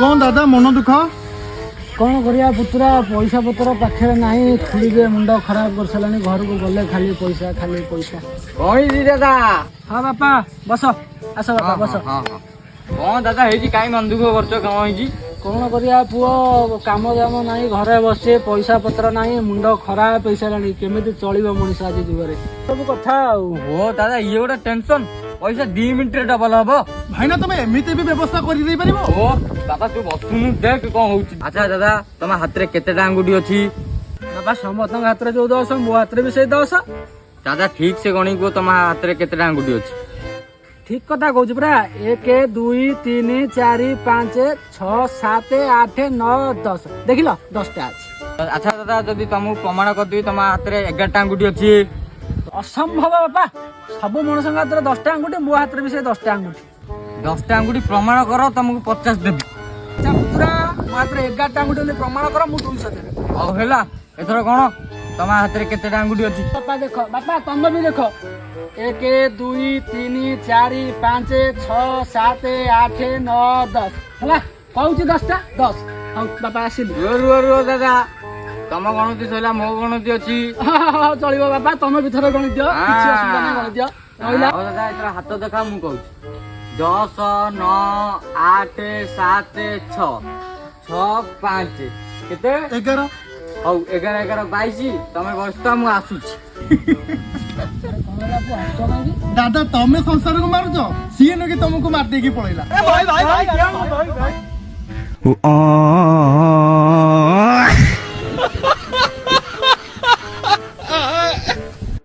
कौन दादा मन दुख कौन करिया पुतरा पैसा पत्र पाखे नहीं खुले मुंड खराब कर सारे घर को गले खाली पैसा कहीं दादा हाँ बापा बस आस बापा बस कौन दादा है कहीं मन दुख कर कौन करिया पुओ काम दाम नहीं घरे बसे पैसा पत्र नहीं मुंड खराब पैसा केमी चलो मनीष आज जुगे सब कथा हो दादा ये गोटे टेंशन पैसा 2 मिनट डबल हम भाई ना तुम एमती भी व्यवस्था कर ओ दादा तू बसुनु देख कौन हो अच्छा दादा तुम हाथ में केते अंगुठी अच्छी बाबा समस्त हाथ में जो 10 मो हाथ में भी से 10 दादा ठीक से गणी को तुम हाथ में केते अंगुठी अच्छी ठीक कथा कहूँ पूरा 1 2 3 4 5 6 7 8 9 10 देख लो 10टा अच्छी अच्छा दादा जदि तुमको प्रमाण करदेवी तुम हाथ में 11टा अंगुठी अच्छी असंभव बापा सब मनुष्य हाथ में 10टा अंगुठी मो हाथ में भी से 10टा अंगुठी 10टा अंगुठी प्रमाण कर तुमको 50 देवी अच्छा पुतरा मो हाथ में 11टा अंगुठी प्रमाण कर मु 200 देबी और है एथर कौन तुम हाथ में केते अंगुठी अच्छी बापा देख बापा तुम भी देख 1 2 3 4 5 6 7 8 9 10 है कहूँ 10टा 10 हाँ बापा आसिली रुह दादा तुम गणति सैला मो गणति अच्छी चलो बापा तुम भी थोड़ा गणित दियो किसी असुविधा नहीं गणित दियो दादा एथर हाथ देखा मु कहूँ 10 9 8 7 6 6 5 केते 11 हौ 11 11 22 तमे बसता मु आसुची दादा तमे संसार को मारुच सी न कि तुमको मार दे की पळैला भाई